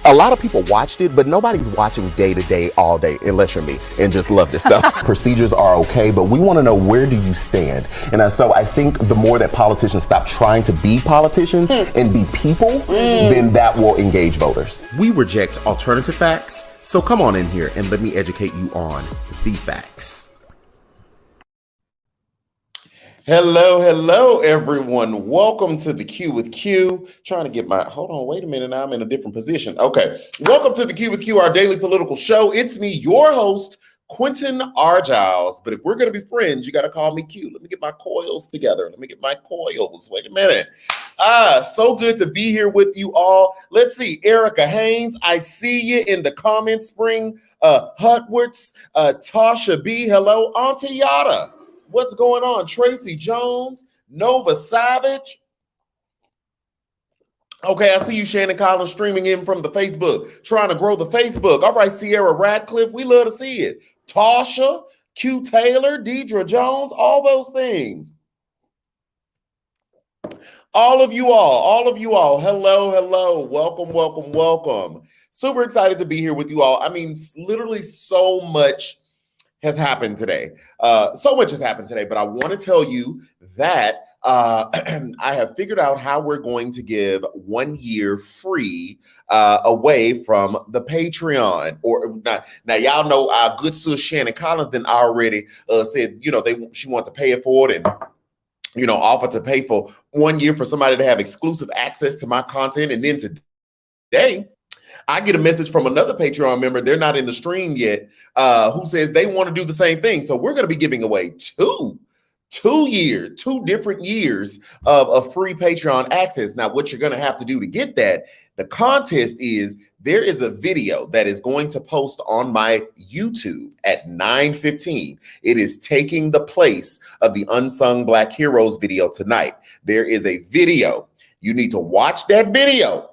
A lot of people watched it, but nobody's watching day to day all day, unless you're me and just love this stuff. Procedures are okay, but we want to know, where do you stand? And so I think the more that politicians stop trying to be politicians and be people, then that will engage voters. We reject alternative facts, so come on in here and let me educate you on the facts. Hello, everyone. Welcome to the Q with Q. Trying to get hold on, wait a minute. Now I'm in a different position. Okay. Welcome to the Q with Q, our daily political show. It's me, your host, QuentinRJiles. But if we're going to be friends, you got to call me Q. Let me get my coils together. Wait a minute. So good to be here with you all. Let's see. Erica Haynes, I see you in the comments, Spring. Hutwarts, Tasha B. Hello. Auntie Yada. What's going on? Tracy Jones, Nova Savage. Okay, I see you, Shannon Collins, streaming in from the Facebook, trying to grow the Facebook. All right, Sierra Radcliffe, we love to see it. Tasha, Q Taylor, Deidre Jones, all those things. All of you all, hello, welcome. Super excited to be here with you all. I mean, literally so much has happened today. But I want to tell you that I have figured out how we're going to give 1 year free away from the Patreon. Or not. Now, y'all know our good sis Shannon Collins then already said, she wants to pay it for it and, offer to pay for 1 year for somebody to have exclusive access to my content. And then today, I get a message from another Patreon member, they're not in the stream yet, who says they want to do the same thing. So we're going to be giving away two different years of free Patreon access. Now, what you're going to have to do to get that, the contest is, there is a video that is going to post on my YouTube at 9:15. It is taking the place of the Unsung Black Heroes video tonight. There is a video. You need to watch that video.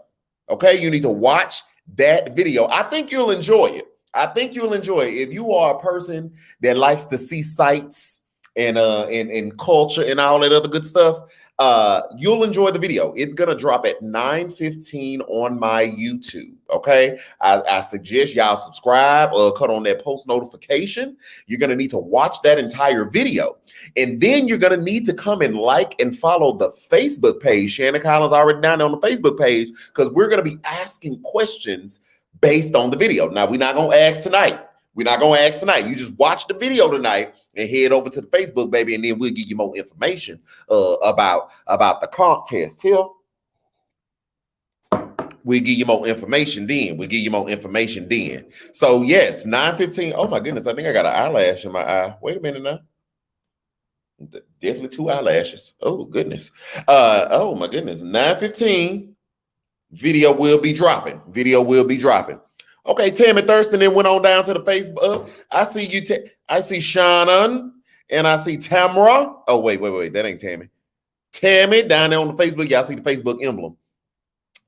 Okay, you need to watch that video. I think you'll enjoy it. If you are a person that likes to see sights and culture and all that other good stuff, you'll enjoy the video. It's gonna drop at 9:15 on my YouTube. Okay, I suggest y'all subscribe or cut on that post notification. You're gonna need to watch that entire video, and then you're gonna need to come and like and follow the Facebook page. Shannon Collins already down there on the Facebook page, because we're gonna be asking questions based on the video. Now, we're not gonna ask tonight. You just watch the video tonight and head over to the Facebook, baby, and then we'll give you more information about the contest here. We'll give you more information then. So yes, 9:15. Oh my goodness, I think I got an eyelash in my eye. Wait a minute now. Definitely 2 eyelashes. Oh goodness. Oh my goodness. 9:15. Video will be dropping. Okay, Tammy Thurston then went on down to the Facebook. I see you. I see Shannon and I see Tamara. Oh wait, that ain't Tammy. Tammy down there on the Facebook. Y'all see the Facebook emblem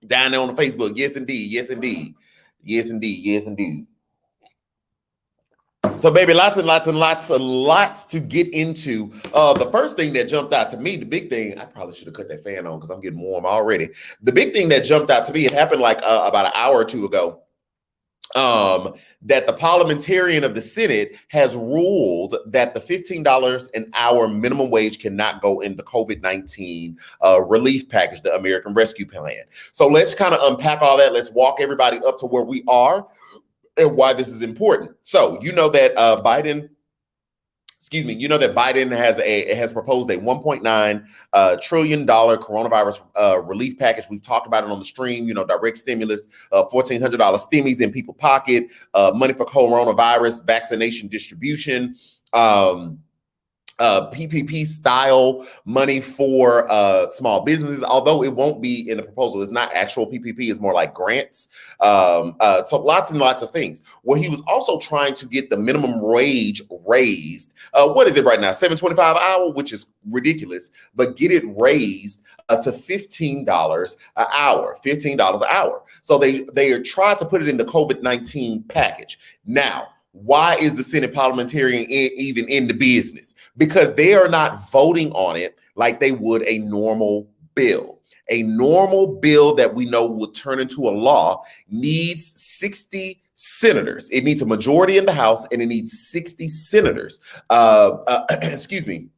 down there on the Facebook. Yes, indeed. So, baby, lots to get into. The first thing that jumped out to me, the big thing, I probably should have cut that fan on because I'm getting warm already. The big thing that jumped out to me, it happened like about an hour or two ago, that the parliamentarian of the Senate has ruled that the $15 an hour minimum wage cannot go in the COVID-19 relief package, the American Rescue Plan. So let's kind of unpack all that. Let's walk everybody up to where we are and why this is important. So you know that Biden has proposed a $1.9 trillion coronavirus relief package. We've talked about it on the stream, direct stimulus, $1,400 stimmies in people's pocket, money for coronavirus vaccination distribution, PPP style money for small businesses, although it won't be in the proposal. It's not actual PPP, it's more like grants. So lots and lots of things. Well, he was also trying to get the minimum wage raised. What is it right now? $7.25 an hour, which is ridiculous, but get it raised to $15 an hour. $15 an hour. So they are trying to put it in the COVID-19 package. Now, why is the Senate parliamentarian even in the business? Because they are not voting on it like they would a normal bill. A normal bill that we know will turn into a law needs 60 senators. It needs a majority in the House, and it needs 60 senators. Excuse me.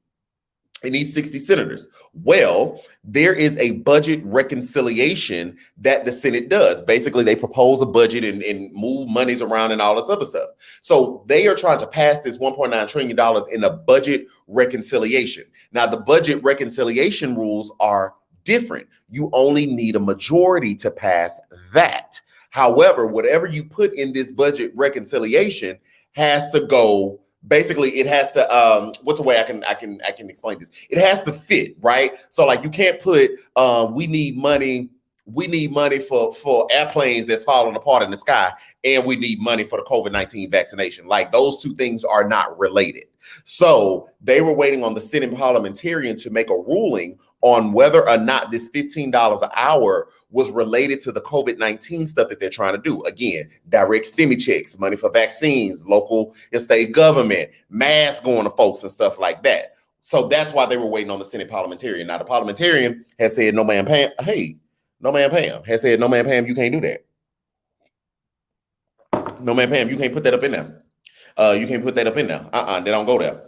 It needs 60 senators. Well, there is a budget reconciliation that the Senate does. Basically, they propose a budget and move monies around and all this other stuff. So they are trying to pass this $1.9 trillion in a budget reconciliation. Now, the budget reconciliation rules are different. You only need a majority to pass that. However, whatever you put in this budget reconciliation has to go. Basically, it has to what's a way I can explain this? It has to fit, right? So like you can't put we need money for airplanes that's falling apart in the sky, and we need money for the COVID-19 vaccination. Like those two things are not related. So they were waiting on the Senate parliamentarian to make a ruling on whether or not this $15 an hour was related to the COVID-19 stuff that they're trying to do. Again, direct stimmy checks, money for vaccines, local and state government, masks going to folks and stuff like that. So that's why they were waiting on the Senate parliamentarian. Now, the parliamentarian has said, no, man, Pam, has said, no, man, Pam, you can't do that. No, man, Pam, you can't put that up in there. You can't put that up in there. They don't go there.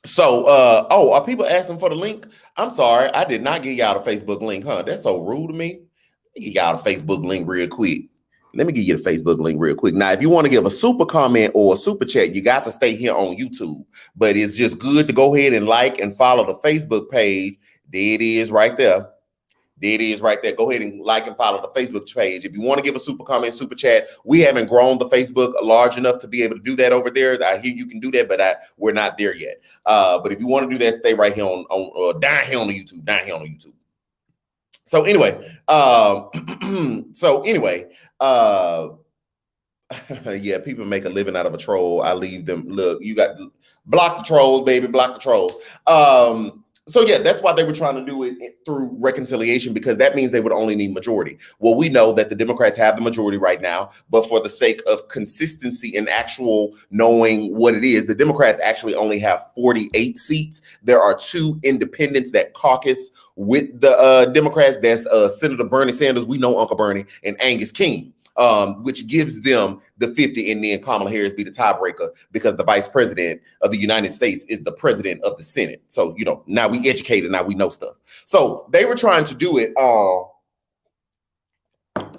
So, are people asking for the link? I'm sorry, I did not give y'all the Facebook link, huh? That's so rude to me. Let me give y'all the Facebook link real quick. Let me give you the Facebook link real quick. Now, if you want to give a super comment or a super chat, you got to stay here on YouTube. But it's just good to go ahead and like and follow the Facebook page. There it is right there. There it is right there. Go ahead and like and follow the Facebook page. If you want to give a super comment, super chat, we haven't grown the Facebook large enough to be able to do that over there. I hear you can do that, but we're not there yet. But if you want to do that, stay right here on down here on the YouTube. So anyway, yeah, people make a living out of a troll. I leave them. Look, you got block the trolls, baby, block the trolls. So yeah, that's why they were trying to do it through reconciliation, because that means they would only need majority. Well, we know that the Democrats have the majority right now, but for the sake of consistency and actual knowing what it is, the Democrats actually only have 48 seats. There are 2 independents that caucus with the Democrats. That's Senator Bernie Sanders, we know Uncle Bernie, and Angus King. Which gives them the 50, and then Kamala Harris be the tiebreaker because the vice president of the United States is the president of the Senate. So, now we educated, now we know stuff. So they were trying to do it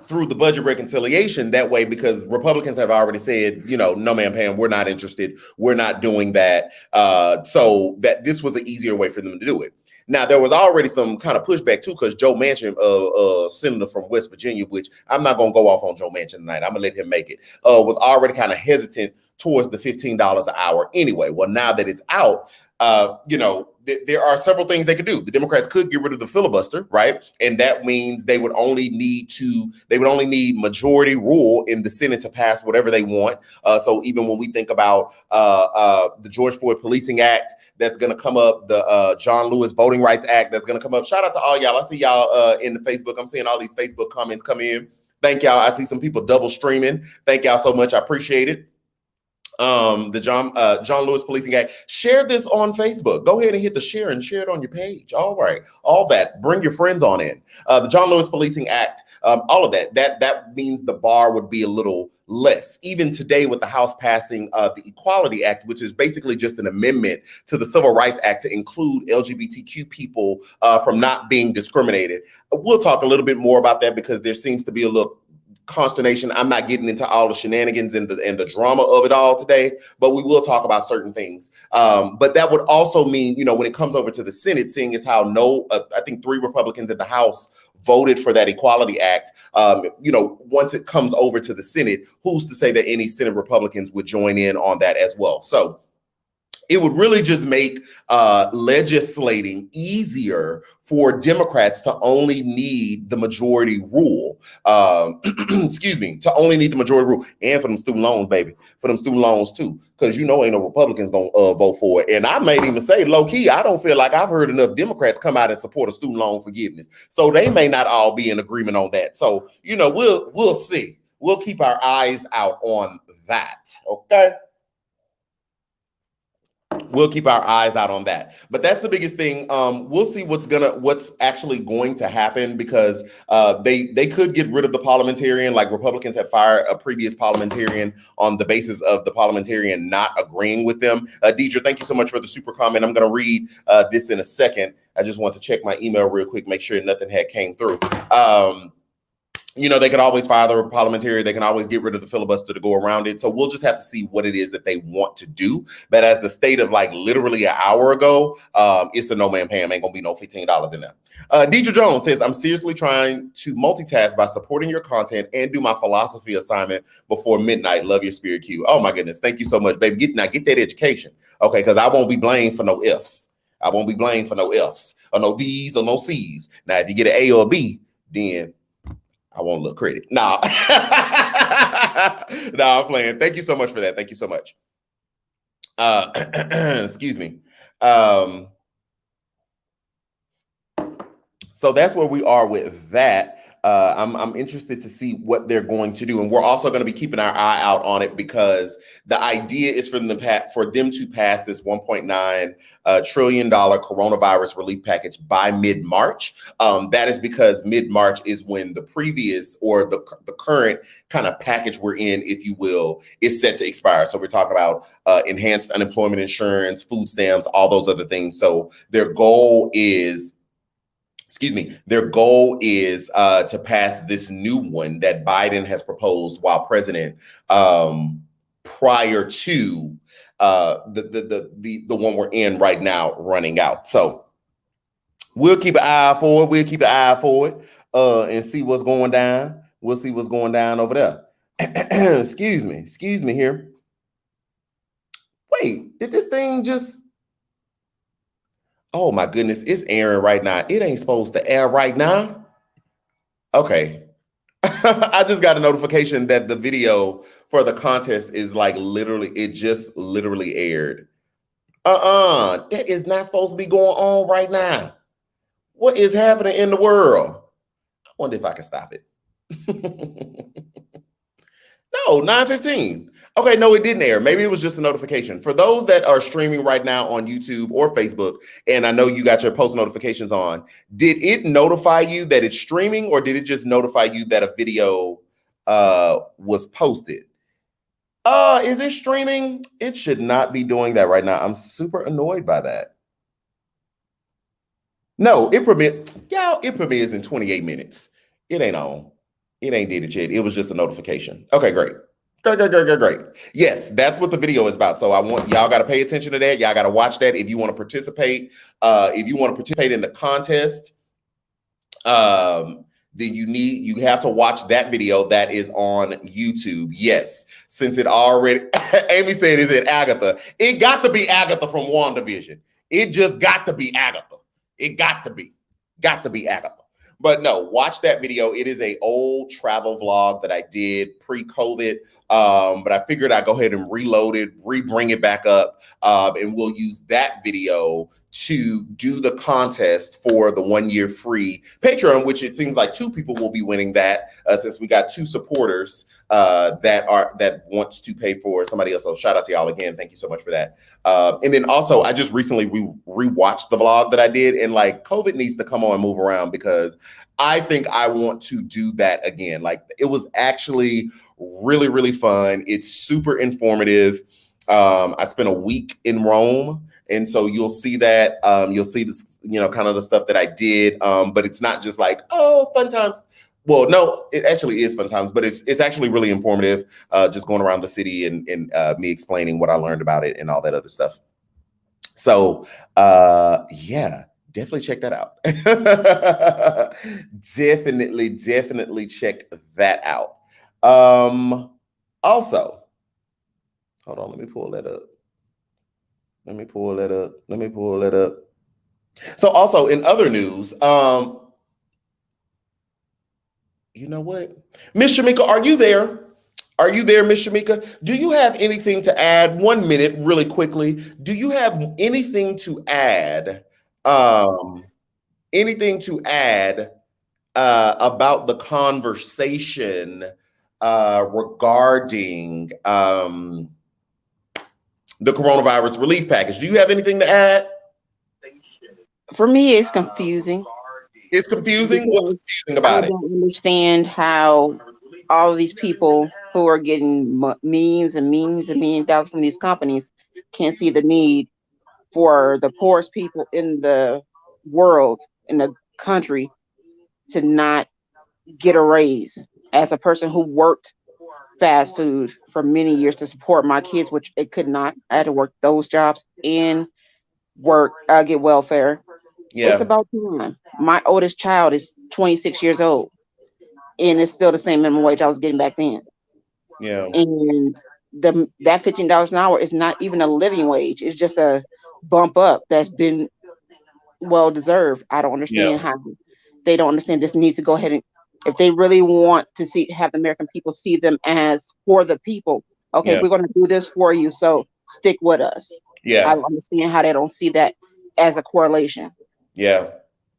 through the budget reconciliation that way, because Republicans have already said, no, man, Pam, we're not interested. We're not doing that. So that this was an easier way for them to do it. Now, there was already some kind of pushback, too, because Joe Manchin, senator from West Virginia, which I'm not going to go off on Joe Manchin tonight. I'm going to let him make it, was already kind of hesitant towards the $15 an hour anyway. Well, now that it's out, there are several things they could do. The Democrats could get rid of the filibuster, right? And that means they would only need majority rule in the Senate to pass whatever they want. So even when we think about the George Floyd Policing Act that's going to come up, the John Lewis Voting Rights Act that's going to come up. Shout out to all y'all. I see y'all in the Facebook. I'm seeing all these Facebook comments come in. Thank y'all. I see some people double streaming. Thank y'all so much. I appreciate it. The John Lewis Policing Act. Share this on Facebook. Go ahead and hit the share and share it on your page. All right, all that. Bring your friends on in. The John Lewis Policing Act. All of that. That means the bar would be a little less. Even today, with the House passing the Equality Act, which is basically just an amendment to the Civil Rights Act to include LGBTQ people from not being discriminated. We'll talk a little bit more about that because there seems to be a little consternation. I'm not getting into all the shenanigans and the drama of it all today, but we will talk about certain things. But that would also mean, when it comes over to the Senate, seeing as how I think 3 Republicans in the House voted for that Equality Act. Once it comes over to the Senate, who's to say that any Senate Republicans would join in on that as well? So it would really just make legislating easier for Democrats to only need the majority rule. To only need the majority rule, and for them student loans, baby, for them student loans too, because ain't no Republicans gonna vote for it. And I may even say, low key, I don't feel like I've heard enough Democrats come out and support a student loan forgiveness. So they may not all be in agreement on that. So we'll see. We'll keep our eyes out on that. Okay. we'll keep our eyes out on that. But that's the biggest thing. We'll see what's actually going to happen, because they could get rid of the parliamentarian. Like, Republicans had fired a previous parliamentarian on the basis of the parliamentarian not agreeing with them. Deidre, thank you so much for the super comment. I'm going to read this in a second. I just want to check my email real quick, make sure nothing had came through. They could always fire the parliamentarian. They can always get rid of the filibuster to go around it. So we'll just have to see what it is that they want to do. But as the state of like literally an hour ago, it's a no man Pam. Ain't gonna be no $15 in there. Deidre Jones says, I'm seriously trying to multitask by supporting your content and do my philosophy assignment before midnight. Love your spirit, Q. Oh my goodness. Thank you so much, baby. Get that education. Okay, because I won't be blamed for no ifs. I won't be blamed for no ifs or no D's or no C's. Now, if you get an A or a B, then I won't look credit. Nah. I'm playing. Thank you so much for that. Thank you so much. Excuse me. So that's where we are with that. I'm interested to see what they're going to do. And we're also going to be keeping our eye out on it, because the idea is for them to pass this $1.9 trillion coronavirus relief package by mid-March. That is because mid-March is when the previous, or the current kind of package we're in, if you will, is set to expire. So we're talking about enhanced unemployment insurance, food stamps, all those other things. So their goal is to pass this new one that Biden has proposed while president, prior to the one we're in right now running out. So we'll keep an eye for it. And see what's going down. We'll see what's going down over there. Excuse me here. Wait, did this thing just... Oh my goodness, it's airing right now. It ain't supposed to air right now. Okay. I just got a notification that the video for the contest is like it just literally aired. That is not supposed to be going on right now. What is happening in the world? I wonder if I can stop it. No, 9:15. Okay, no, it didn't air. Maybe it was just a notification. For those that are streaming right now on YouTube or Facebook, and I know you got your post notifications on, did it notify you that it's streaming, or did it just notify you that a video was posted? Is it streaming? It should not be doing that right now. I'm super annoyed by that. No, it premieres in 28 minutes. It ain't on. It ain't did it yet. It was just a notification. Okay, great. Great. Yes, that's what the video is about. So y'all got to pay attention to that. Y'all got to watch that if you want to participate. If you want to participate in the contest, then you have to watch that video that is on YouTube. Yes, since it already, Amy said, is it Agatha? It got to be Agatha from WandaVision. It just got to be Agatha. It got to be Agatha. But no, watch that video. It is an old travel vlog that I did pre-COVID. But I figured I'd go ahead and reload it, bring it back up, and we'll use that video to do the contest for the 1 year free Patreon, which it seems like 2 people will be winning that, since we got 2 supporters that wants to pay for somebody else. So shout out to y'all again. Thank you so much for that. And then also, I just recently rewatched the vlog that I did, and like, COVID needs to come on and move around, because I think I want to do that again. Like, it was actually really, really fun. It's super informative. I spent a week in Rome, and so you'll see that. You'll see this, kind of the stuff that I did. But it's not just like, oh, fun times. Well, no, it actually is fun times, but it's actually really informative. Just going around the city and me explaining what I learned about it and all that other stuff. So yeah, definitely check that out. Definitely check that out. Also, hold on, let me pull that up. So also in other news, you know what? Miss Shamika, are you there? Are you there, Miss Shamika? Do you have anything to add? 1 minute, really quickly. Do you have anything to add? Anything to add about the conversation regarding the coronavirus relief package. Do you have anything to add? For me, it's confusing. It's confusing. What's Because confusing I about it? don't understand how all of these people who are getting millions and millions and million dollars from these companies can't see the need for the poorest people in the world, in the country, to not get a raise. As a person who worked fast food for many years to support my kids, which it could not, I had to work those jobs and work, get welfare. It's Yeah, about time. My oldest child is 26 years old, and it's still the same minimum wage I was getting back then. yeah, And that $15 an hour is not even a living wage. It's just a bump up that's been well deserved. I don't yeah, understand how they don't understand this needs to go ahead and, if they really want to have the American people see them as for the people, okay, yeah, we're going to do this for you, so stick with us. I yeah. don't understand how they don't see that as a correlation. Yeah,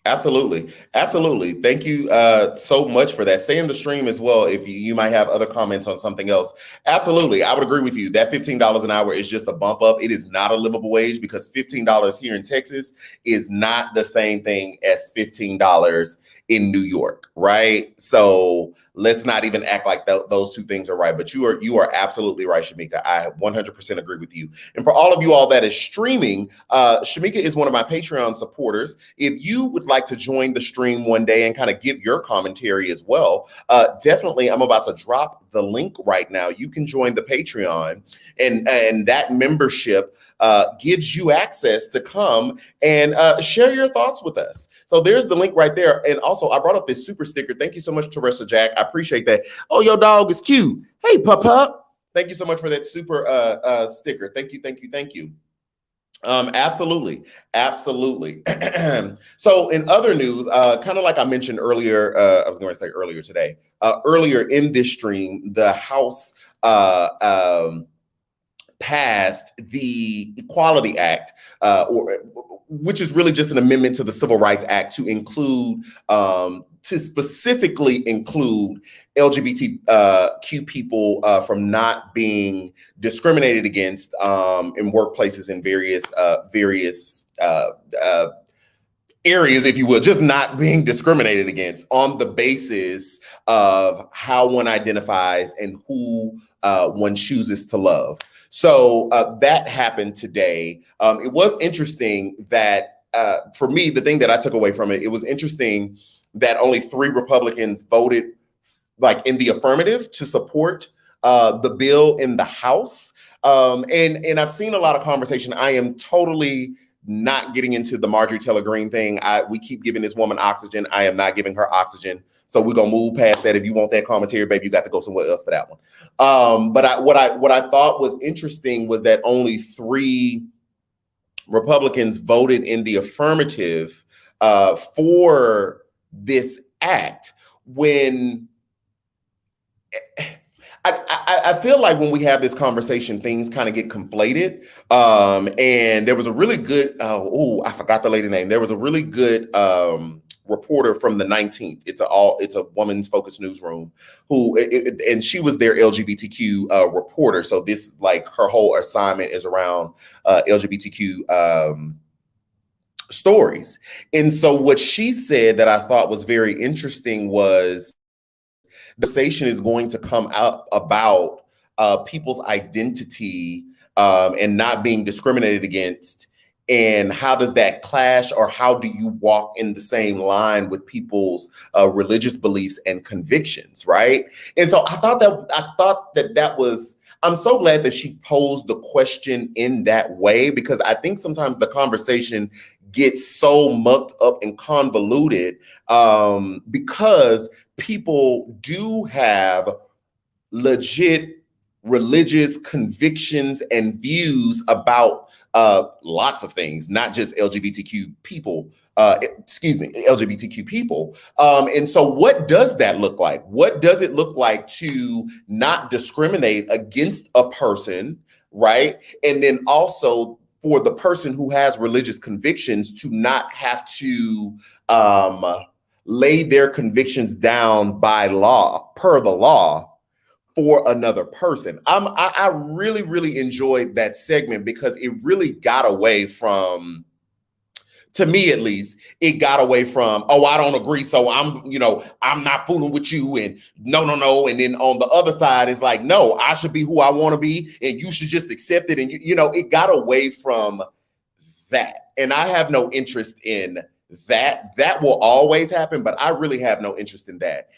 absolutely. Absolutely. Thank you so much for that. Stay in the stream as well if you might have other comments on something else. Absolutely. I would agree with you. That $15 an hour is just a bump up. It is not a livable wage because $15 here in Texas is not the same thing as $15 in New York, right? So let's not even act like those two things are right. But you are absolutely right, Shamika. I 100% agree with you. And for all of you all that is streaming, Shamika is one of my Patreon supporters. If you would like to join the stream one day and kind of give your commentary as well, definitely I'm about to drop the link right now. You can join the Patreon, and that membership gives you access to come and share your thoughts with us. So there's the link right there. And also, I brought up this super sticker. Thank you so much, Teresa Jack. I appreciate that. Oh, your dog is cute. Hey, pup. Thank you so much for that super sticker. Thank you, thank you, thank you. Absolutely. So in other news, kind of like I mentioned earlier, I was going to say earlier today, earlier in this stream, the House passed the Equality Act, which is really just an amendment to the Civil Rights Act to include, to specifically include LGBTQ people from not being discriminated against in workplaces in various areas, if you will, just not being discriminated against on the basis of how one identifies and who one chooses to love. So that happened today. It was interesting that for me, the thing that I took away from it, it was interesting that only 3 Republicans voted like in the affirmative to support the bill in the House. And I've seen a lot of conversation. I am totally not getting into the Marjorie Taylor Greene thing. We keep giving this woman oxygen. I am not giving her oxygen. So we're gonna move past that. If you want that commentary, baby, you got to go somewhere else for that one. But what I thought was interesting was that only 3 Republicans voted in the affirmative for this act when I feel like when we have this conversation, things kind of get conflated. And there was a really good, I forgot the lady name. There was a really good reporter from the 19th. It's a woman's focused newsroom and she was their LGBTQ reporter. So this, like, her whole assignment is around LGBTQ stories. And so what she said that I thought was very interesting was the conversation is going to come out about people's identity and not being discriminated against. And how does that clash, or how do you walk in the same line with people's religious beliefs and convictions, right? And so I thought that was, I'm so glad that she posed the question in that way, because I think sometimes the conversation gets so mucked up and convoluted because people do have legit religious convictions and views about lots of things, not just LGBTQ people, LGBTQ people. And so what does that look like? What does it look like to not discriminate against a person, right? And then also for the person who has religious convictions to not have to lay their convictions down by law, per the law, for another person. I really, really enjoyed that segment because it really got away from, to me at least, it got away from, oh, I don't agree, so I'm not fooling with you, and no. And then on the other side, it's like, no, I should be who I want to be, and you should just accept it. And it got away from that. And I have no interest in that. That will always happen, but I really have no interest in that.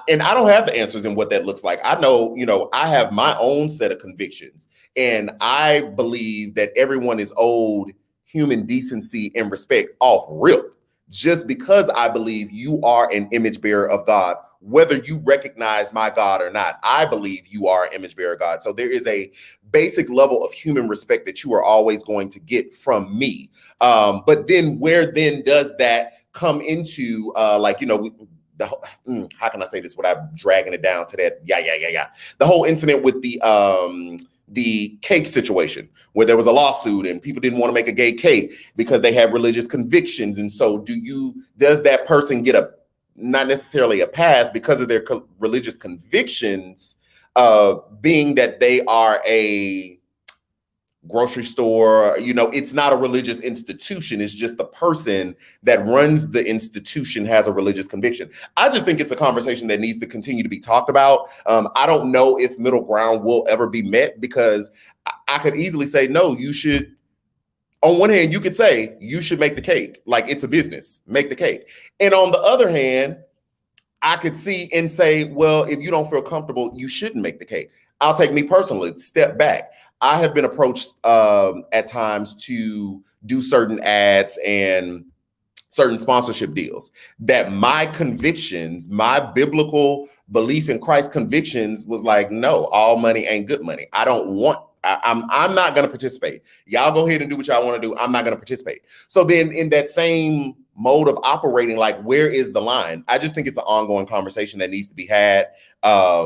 And I don't have the answers in what that looks like. I know, I have my own set of convictions, and I believe that everyone is owed human decency and respect off rip, just because I believe you are an image bearer of God, whether you recognize my God or not. I believe you are an image bearer of God. So there is a basic level of human respect that you are always going to get from me. But then where then does that come into how can I say this without dragging it down to that? Yeah. The whole incident with the cake situation, where there was a lawsuit and people didn't want to make a gay cake because they had religious convictions. And so does that person get not necessarily a pass because of their religious convictions, being that they are a grocery store? It's not a religious institution. It's just the person that runs the institution has a religious conviction. I just think it's a conversation that needs to continue to be talked about. I don't know if middle ground will ever be met, because I could easily say, no, you should. On one hand, you could say you should make the cake. Like, it's a business, make the cake. And on the other hand, I could see and say, well, if you don't feel comfortable, you shouldn't make the cake. I'll take me personally, step back. I have been approached at times to do certain ads and certain sponsorship deals that my convictions, my biblical belief in Christ convictions was like, no, all money ain't good money. I'm not going to participate. Y'all go ahead and do what y'all want to do. I'm not going to participate. So then in that same mode of operating, like, where is the line? I just think it's an ongoing conversation that needs to be had. That's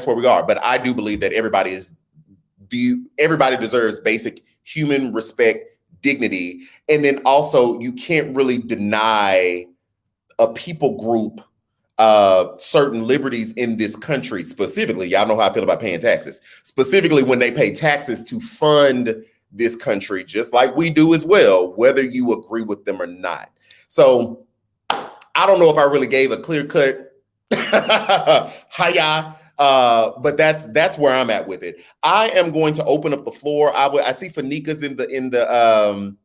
where we are. But I do believe that everybody deserves basic human respect, dignity. And then also, you can't really deny a people group certain liberties in this country. Specifically, y'all know how I feel about paying taxes, specifically when they pay taxes to fund this country, just like we do as well, whether you agree with them or not. So I don't know if I really gave a clear cut hiya, but that's where I'm at with it. I am going to open up the floor. I see Fanika's in the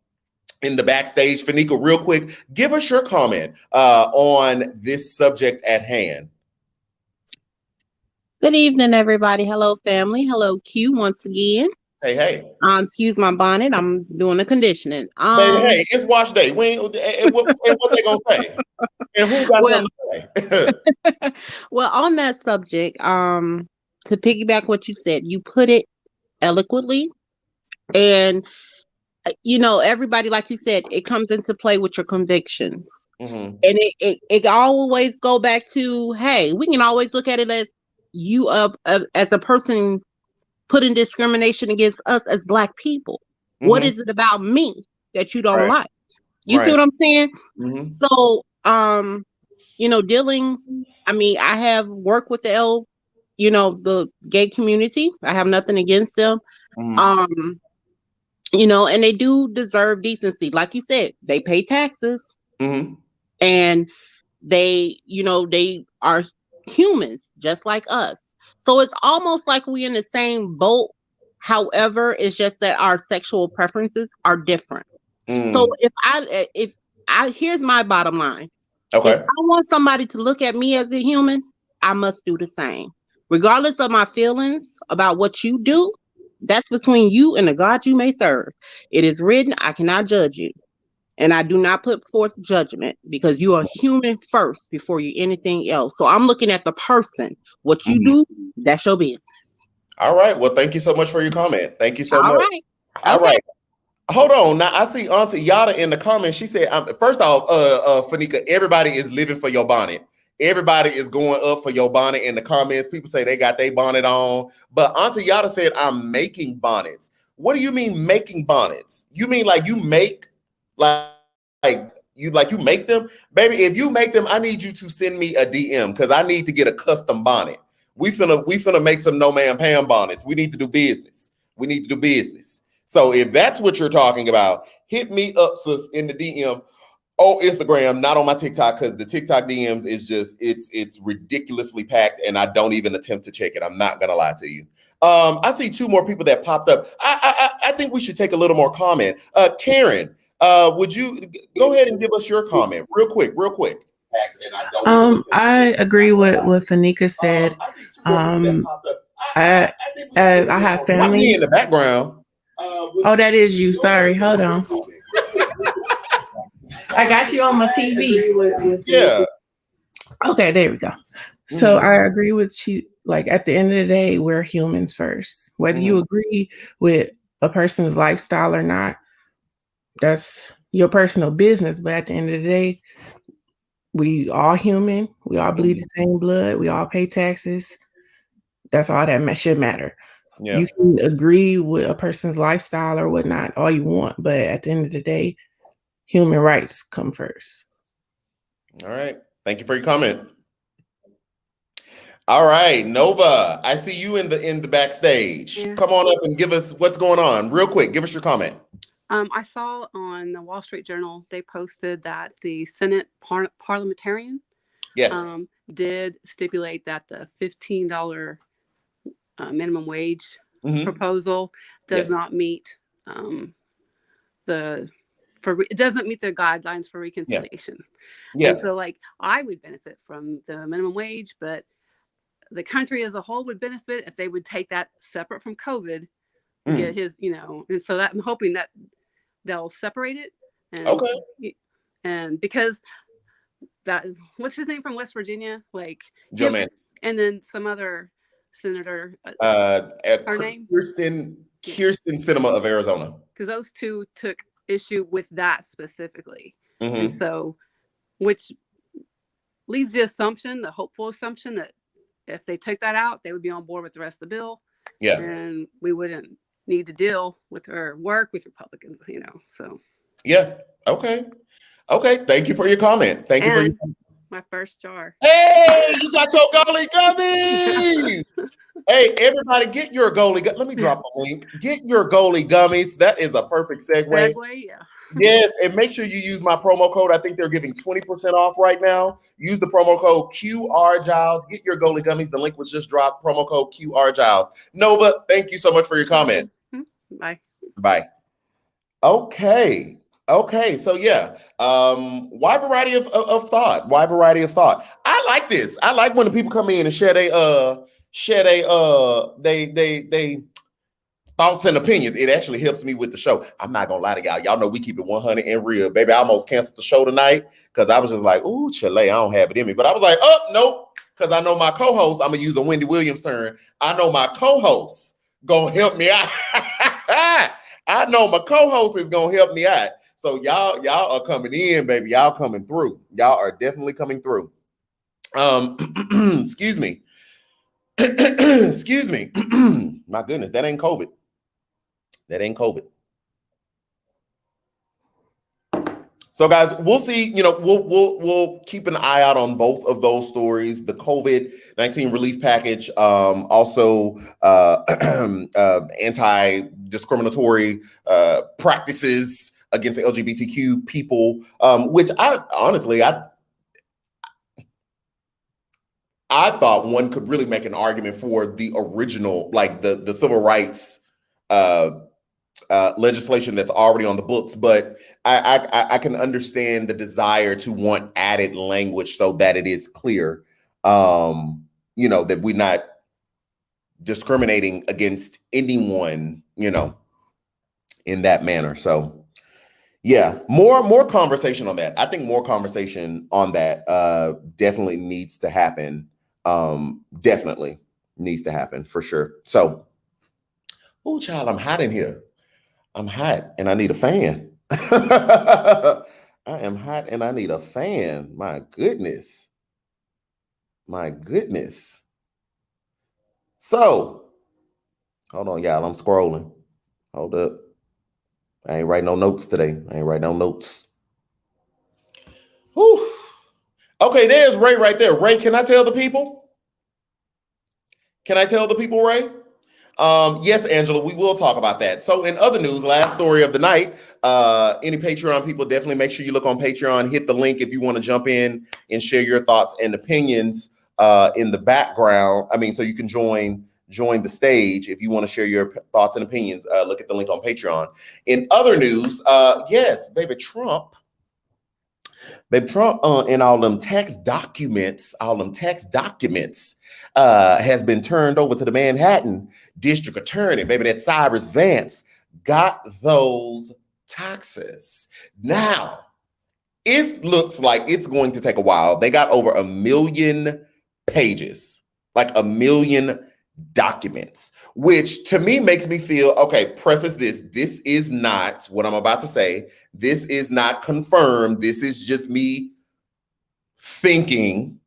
backstage. Fanika, real quick, give us your comment on this subject at hand. Good evening, everybody. Hello, family. Hello, Q, once again. Hey. Excuse my bonnet. I'm doing the conditioning. Baby, hey, it's wash day. What they gonna say? And who got something to say? Well, on that subject, to piggyback what you said, you put it eloquently, and everybody, like you said, it comes into play with your convictions. Mm-hmm. And it always go back to, hey, we can always look at it as you as a person putting discrimination against us as Black people. Mm-hmm. What is it about me that you don't like? You see what I'm saying? Mm-hmm. So, I have worked with the gay community. I have nothing against them. Mm-hmm. And they do deserve decency. Like you said, they pay taxes. Mm-hmm. And they are humans just like us. So it's almost like we in the same boat. However, it's just that our sexual preferences are different. Mm. So if I here's my bottom line. Okay. If I want somebody to look at me as a human, I must do the same. Regardless of my feelings about what you do, that's between you and the God you may serve. It is written, I cannot judge you. And I do not put forth judgment, because you are human first before you anything else. So I'm looking at the person. What you do, that's your business. All right. Well, thank you so much for your comment. Thank you so much. Right. All right. Hold on. Now, I see Auntie Yada in the comments. She said, first off, Fanika, everybody is living for your bonnet. Everybody is going up for your bonnet in the comments. People say they got their bonnet on. But Auntie Yada said, I'm making bonnets. What do you mean making bonnets? You mean like you make, like you make them, baby. If you make them, I need you to send me a DM because I need to get a custom bonnet. We finna make some No Man Pam bonnets. We need to do business. So if that's what you're talking about, hit me up, sis, in the DM. Oh, Instagram, not on my TikTok, because the TikTok DMs is just it's ridiculously packed, and I don't even attempt to check it. I'm not gonna lie to you. I see 2 more people that popped up. I think we should take a little more comment. Karen, would you go ahead and give us your comment real quick? I agree with what Fanika said. I have family in the background. Oh, that is you. Sorry, hold on. I got you on my TV. Yeah. Okay, there we go. So I agree with you. Like at the end of the day, we're humans first. Whether you agree with a person's lifestyle or not, that's your personal business. But at the end of the day, we all human. We all bleed the same blood. We all pay taxes. That's all that should matter. Yeah. You can agree with a person's lifestyle or whatnot all you want, but at the end of the day, human rights come first. All right. Thank you for your comment. All right, Nova, I see you in the backstage. Yeah. Come on up and give us what's going on real quick. Give us your comment. I saw on the Wall Street Journal, they posted that the Senate parliamentarian did stipulate that the $15 minimum wage proposal does not meet it doesn't meet the guidelines for reconciliation. Yeah. And so like I would benefit from the minimum wage, but the country as a whole would benefit if they would take that separate from COVID, get his, and so that I'm hoping that they'll separate it. And, and because that, what's his name from West Virginia? Like Joe Manchin. And then some other senator, her name? Kirsten Sinema of Arizona. Because those 2 took issue with that specifically. And so, which leads the hopeful assumption that if they took that out, they would be on board with the rest of the bill. Yeah. And we wouldn't need to deal with or work with Republicans, so. Yeah. Okay. Thank you for your comment. My first jar. Hey, you got your Gully gummies. Hey, everybody, get your Gully. Let me drop a link. Get your Gully gummies. That is a perfect segue. Yeah. Yes, and make sure you use my promo code. I think they're giving 20% off right now. Use the promo code QRJiles. Get your Gully gummies. The link was just dropped. Promo code QRJiles. Nova, thank you so much for your comment. Bye. Okay. So yeah, wide variety of thought. I like this. I like when the people come in and share they thoughts and opinions. It actually helps me with the show. I'm not gonna lie to y'all. Y'all know we keep it 100 and real, baby. I almost canceled the show tonight because I was just like, ooh, Chile, I don't have it in me. But I was like, oh, nope, because I know my co-host. I'm gonna use a Wendy Williams turn. I know my co-host gonna help me out. I know my co-host is gonna help me out. So y'all are coming in, baby. Y'all coming through. Y'all are definitely coming through. Excuse me. Excuse me. My goodness, that ain't COVID. So guys, we'll see, we'll keep an eye out on both of those stories, the COVID-19 relief package, also anti-discriminatory practices against LGBTQ people, which I thought one could really make an argument for the original, like the civil rights legislation that's already on the books, but I can understand the desire to want added language so that it is clear, that we're not discriminating against anyone, in that manner. So yeah, more conversation on that. I think more conversation on that definitely needs to happen. Definitely needs to happen for sure. So, oh child, I'm hot in here. I'm hot and I need a fan. I am hot and I need a fan. My goodness. So, hold on, y'all. I'm scrolling. Hold up. I ain't writing no notes today. Whew. Okay, there's Ray right there. Ray, can I tell the people? Can I tell the people, Ray? Yes, Angela, we will talk about that. So in other news, last story of the night, any Patreon people, definitely make sure you look on Patreon, hit the link if you want to jump in and share your thoughts and opinions in the background. I mean, so you can join the stage if you want to share your thoughts and opinions. Look at the link on Patreon. In other news, yes, baby Trump and all them tax documents has been turned over to the Manhattan District Attorney. Baby, that Cyrus Vance got those taxes. Now, it looks like it's going to take a while. They got over 1 million pages, like 1 million documents, which to me makes me feel, okay, preface this is not what I'm about to say. This is not confirmed. This is just me thinking.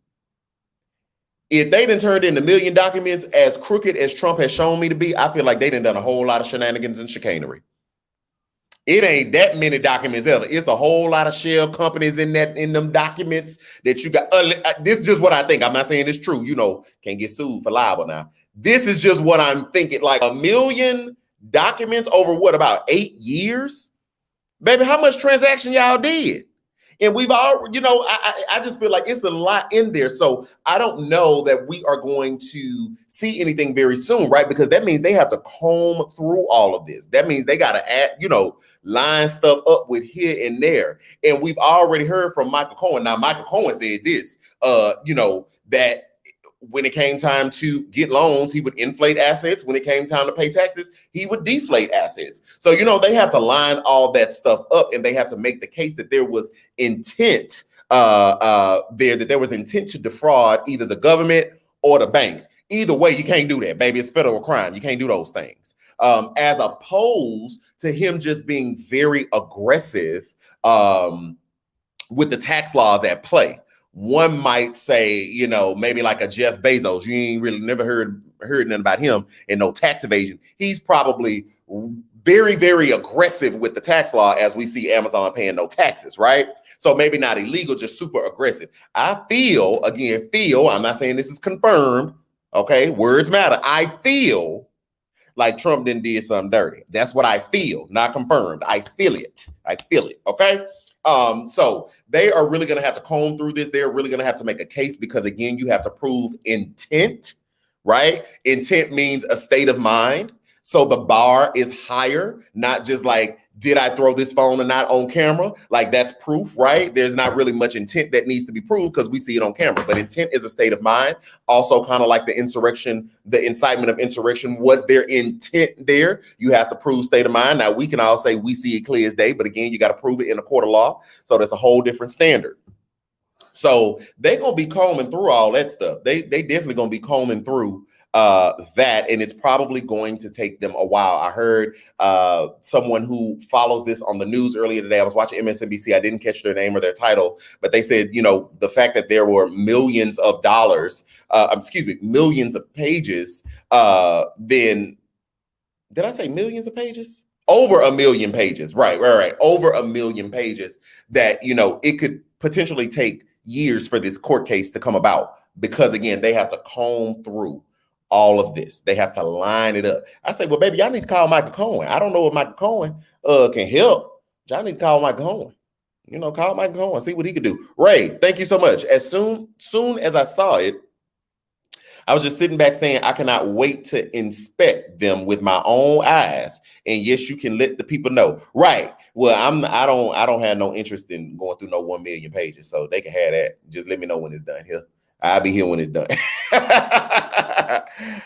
If they done turned in 1 million documents, as crooked as Trump has shown me to be, I feel like they done a whole lot of shenanigans and chicanery. It ain't that many documents ever. It's a whole lot of shell companies in them documents that you got. This is just what I think. I'm not saying it's true. You know, can't get sued for libel now. This is just what I'm thinking. Like 1 million documents over what, about 8 years? Baby, how much transaction y'all did? And we've all, you know, I just feel like it's a lot in there. So I don't know that we are going to see anything very soon, right? Because that means they have to comb through all of this. That means they got to add, you know, line stuff up with here and there. And we've already heard from Michael Cohen. Now, Michael Cohen said this, you know, that when it came time to get loans, he would inflate assets. When it came time to pay taxes, he would deflate assets. So, you know, they have to line all that stuff up, and they have to make the case that there was intent that there was intent to defraud either the government or the banks. Either way, you can't do that, baby. It's federal crime. You can't do those things. As opposed to him just being very aggressive with the tax laws at play. One might say, you know, maybe like a Jeff Bezos. You ain't really never heard nothing about him and no tax evasion. He's probably very, very aggressive with the tax law, as we see Amazon paying no taxes, right? So maybe not illegal, just super aggressive. I feel, I'm not saying this is confirmed, okay? Words matter. I feel like Trump did something dirty. That's what I feel, not confirmed. I feel it, okay? So they are really going to have to comb through this. They're really going to have to make a case because, again, you have to prove intent, right? Intent means a state of mind. So the bar is higher, not just like, did I throw this phone or not on camera? Like that's proof, right? There's not really much intent that needs to be proved because we see it on camera, but intent is a state of mind. Also kind of like the insurrection, the incitement of insurrection. Was there intent there? You have to prove state of mind. Now we can all say we see it clear as day, but again, you got to prove it in a court of law. So that's a whole different standard. So they're going to be combing through all that stuff. They definitely going to be combing through that, and it's probably going to take them a while. I heard someone who follows this on the news earlier today. I was watching MSNBC. I didn't catch their name or their title, but they said, you know, the fact that there were millions of pages, then did I say millions of pages? Over 1 million pages, right. Over 1 million pages that, you know, it could potentially take years for this court case to come about because, again, they have to comb through all of this. They have to line it up. I say, well, baby, y'all need to call Michael Cohen. I don't know if Michael Cohen can help. Y'all need to call Michael Cohen. You know, call Michael Cohen, see what he could do. Ray, thank you so much. As soon as I saw it, I was just sitting back saying, I cannot wait to inspect them with my own eyes. And yes, you can let the people know. Right. Well, I don't have no interest in going through no 1 million pages. So they can have that. Just let me know when it's done here. I'll be here when it's done.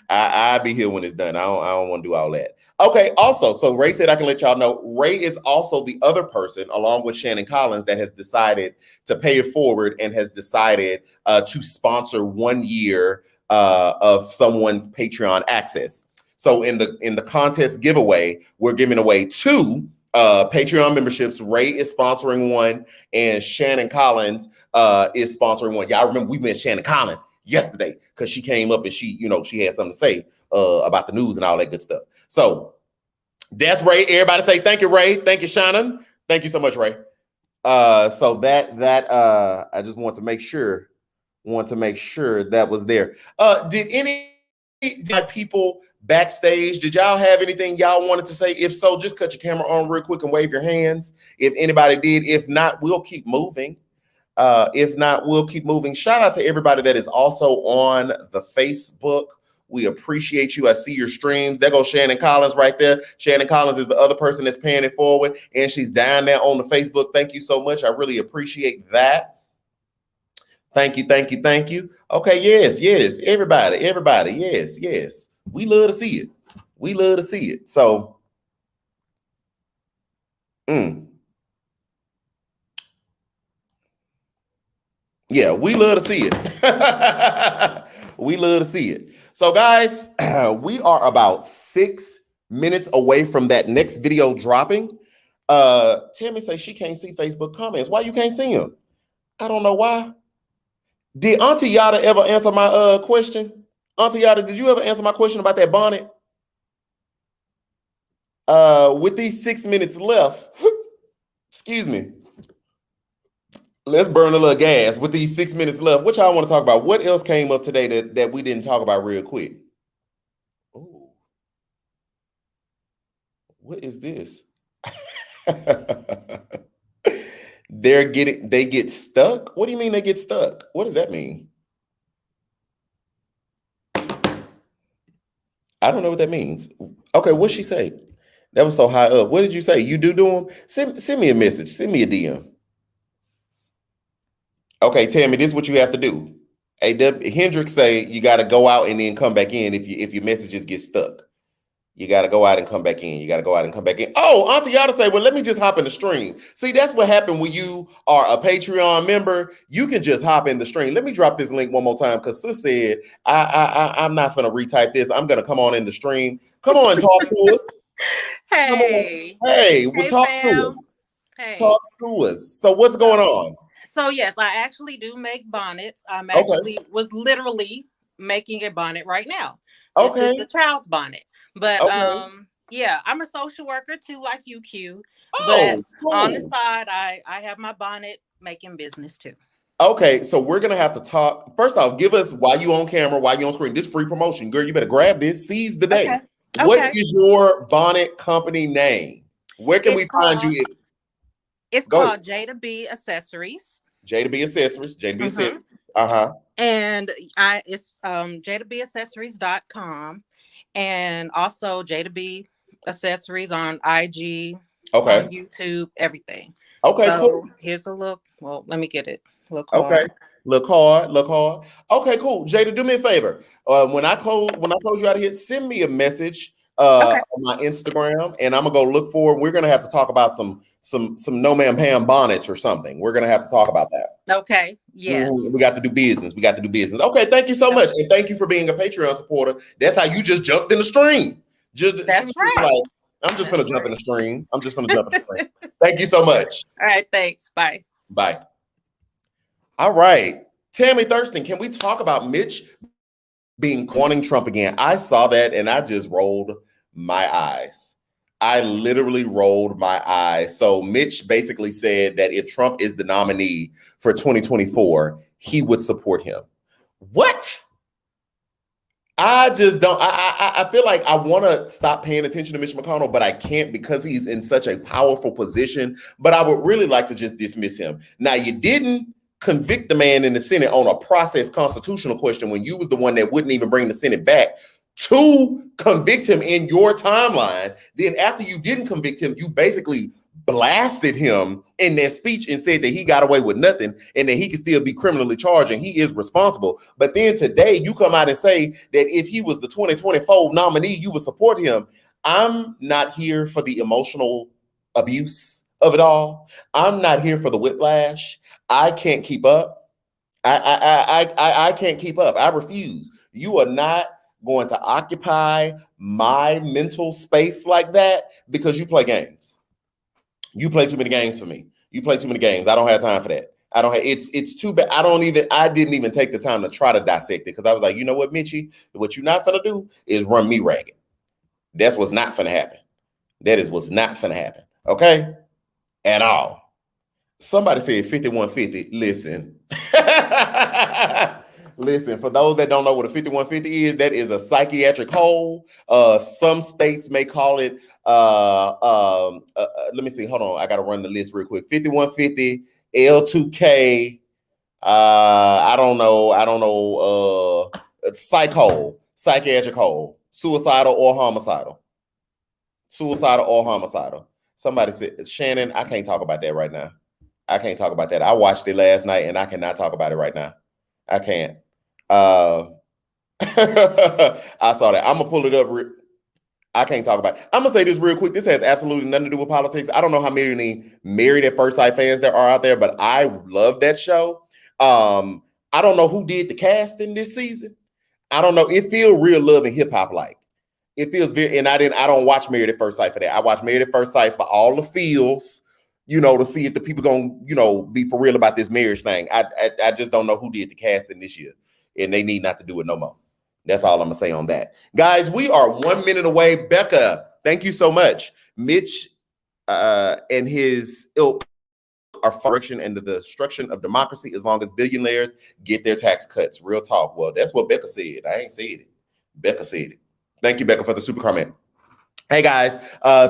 I'll be here when it's done. I don't want to do all that. Okay. Also, so Ray said I can let y'all know. Ray is also the other person, along with Shannon Collins, that has decided to pay it forward and has decided to sponsor 1 year of someone's Patreon access. So in the contest giveaway, we're giving away 2 Patreon memberships. Ray is sponsoring one, and Shannon Collins is sponsoring one. Y'all remember we met Shannon Collins yesterday because she came up and she had something to say about the news and all that good stuff. So that's Ray. Everybody say thank you, Ray. Thank you, Shannon. Thank you so much, Ray. So that I just want to make sure that was there. Did any people backstage, did y'all have anything y'all wanted to say? If so, just cut your camera on real quick and wave your hands if anybody did. If not, we'll keep moving. Shout out to everybody that is also on the Facebook. We appreciate you. I see your streams. There goes Shannon Collins right there. Shannon Collins is the other person that's paying it forward, and she's down there on the Facebook. Thank you so much. I really appreciate that. Thank you. Okay, yes. Everybody. Yes. We love to see it. So, yeah, we love to see it. So, guys, we are about 6 minutes away from that next video dropping. Tammy say she can't see Facebook comments. Why you can't see them? I don't know why. Did Auntie Yada ever answer my question? Auntie Yada, did you ever answer my question about that bonnet? With these 6 minutes left, excuse me. Let's burn a little gas with these 6 minutes left. What y'all want to talk about? What else came up today that we didn't talk about real quick? Oh, what is this? They get stuck? What do you mean they get stuck? What does that mean? I don't know what that means. Okay, what'd she say? That was so high up. What did you say? You do them? Send me a message. Send me a DM. Okay, Tammy, this is what you have to do. Hendrix say you got to go out and then come back in if your messages get stuck. You got to go out and come back in. Oh, Auntie Yada say, well, let me just hop in the stream. See, that's what happened when you are a Patreon member. You can just hop in the stream. Let me drop this link one more time because Sis said, I'm not going to retype this. I'm going to come on in the stream. Come on, talk to us. Hey. Talk to us. Hey. Talk to us. So what's going on? So yes, I actually do make bonnets. I'm actually was literally making a bonnet right now. This is a child's bonnet. But yeah, I'm a social worker too, like you, Q. But on the side, I have my bonnet making business too. Okay, so we're gonna have to talk. First off, give us why you on camera, why you on screen. This free promotion, girl. You better grab this. Seize the day. Okay. What is your bonnet company name? Where can we find you? It's called Jada B Accessories. Jada B Accessories. Accessories. And it's jadabaccessories.com. And also Jada B Accessories on IG, on YouTube, everything. Okay, so cool. Here's a look. Well, let me get it. Look hard. Okay. Look hard. Okay, cool. Jada, do me a favor. When I close you out of here, send me a message on my Instagram, and I'm gonna go look for. We're gonna have to talk about some no man Pam bonnets or something. We're gonna have to talk about that. Okay. Yes. We got to do business. Okay. Thank you so much, and thank you for being a Patreon supporter. That's how you just jumped in the stream. That's right. Like, I'm just gonna jump in the stream. Thank you so much. All right. Thanks. Bye. Bye. All right, Tammy Thurston, can we talk about Mitch being wanting Trump again? I saw that and I just rolled my eyes. I literally rolled my eyes. So Mitch basically said that if Trump is the nominee for 2024, he would support him. What? I just don't. I feel like I want to stop paying attention to Mitch McConnell, but I can't because he's in such a powerful position. But I would really like to just dismiss him. Now, you didn't convict the man in the Senate on a process constitutional question when you was the one that wouldn't even bring the Senate back to convict him in your timeline. Then after you didn't convict him, you basically blasted him in that speech and said that he got away with nothing and that he could still be criminally charged and he is responsible. But then today you come out and say that if he was the 2024 nominee, you would support him. I'm not here for the emotional abuse of it all. I'm not here for the whiplash. I can't keep up. I can't keep up. I refuse. You are not going to occupy my mental space like that because you play games. You play too many games for me. You play too many games. I don't have time for that. It's too bad. I didn't even take the time to try to dissect it because I was like, you know what, Mitchie, what you're not gonna do is run me ragged. That's what's not gonna happen. That is what's not gonna happen. Okay? At all. Somebody said 5150. Listen. Listen, for those that don't know what a 5150 is, that is a psychiatric hole. Some states may call it, let me see, hold on. I got to run the list real quick. 5150, L2K, I don't know, psych hole, psychiatric hole, suicidal or homicidal. Suicidal or homicidal. Somebody said, Shannon, I can't talk about that right now. I can't talk about that. I watched it last night and I cannot talk about it right now. I can't. I saw that. I'm gonna pull it up. I can't talk about it. I'm gonna say this real quick. This has absolutely nothing to do with politics. I don't know how many Married at First Sight fans there are out there, but I love that show. I don't know who did the casting this season. I don't know. It feels real love and hip hop like. It feels very, and I don't watch Married at First Sight for that. I watch Married at First Sight for all the feels, to see if the people gonna, be for real about this marriage thing. I just don't know who did the casting this year, and they need not to do it no more. That's all I'm gonna say on that. Guys, we are 1 minute away. Becca, thank you so much. Mitch and his ilk are function and the destruction of democracy as long as billionaires get their tax cuts. Real talk. Well, that's what Becca said. I ain't said it. Becca said it. Thank you, Becca, for the super comment. Hey guys,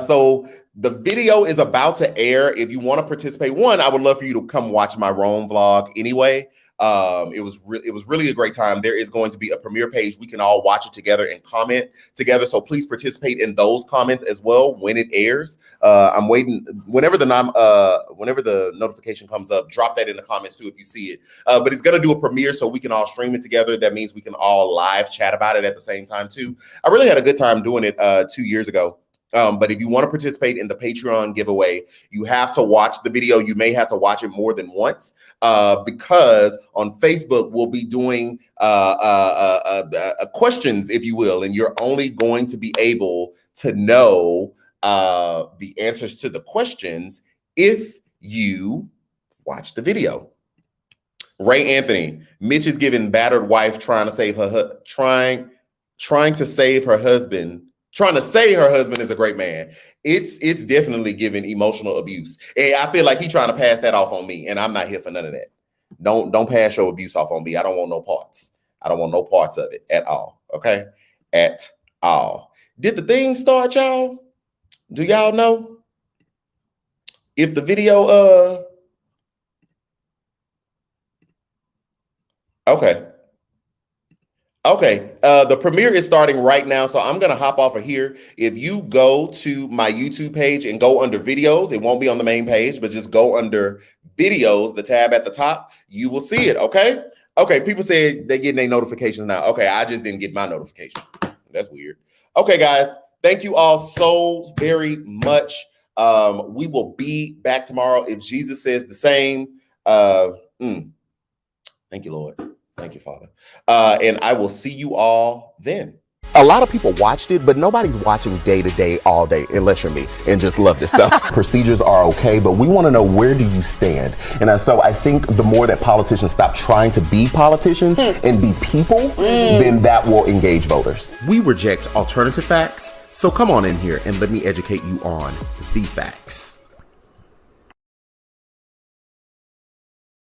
so the video is about to air. If you want to participate, I would love for you to come watch my Rome vlog anyway. It was really a great time. There is going to be a premiere page. We can all watch it together and comment together. So please participate in those comments as well when it airs. I'm waiting. Whenever the notification comes up, drop that in the comments too if you see it. But it's gonna do a premiere so we can all stream it together. That means we can all live chat about it at the same time too. I really had a good time doing it 2 years ago. But if you want to participate in the Patreon giveaway, you have to watch the video. You may have to watch it more than once because on Facebook, we'll be doing questions, if you will, and you're only going to be able to know the answers to the questions if you watch the video. Ray Anthony, Mitch is giving battered wife trying to say her husband is a great man. It's definitely giving emotional abuse. And I feel like he's trying to pass that off on me, and I'm not here for none of that. Don't pass your abuse off on me. I don't want no parts. I don't want no parts of it at all. Okay? At all. Did the thing start, y'all? Do y'all know? If the video Okay, the premiere is starting right now, so I'm going to hop off of here. If you go to my YouTube page and go under videos, it won't be on the main page, but just go under videos, the tab at the top, you will see it, okay? Okay, people say they're getting their notifications now. Okay, I just didn't get my notification. That's weird. Okay, guys, thank you all so very much. We will be back tomorrow if Jesus says the same. Thank you, Lord. Thank you, Father. And I will see you all then. A lot of people watched it, but nobody's watching day to day, all day, unless you're me and just love this stuff. Procedures are okay, but we want to know, where do you stand? And so I think the more that politicians stop trying to be politicians and be people, then that will engage voters. We reject alternative facts, so come on in here and let me educate you on the facts.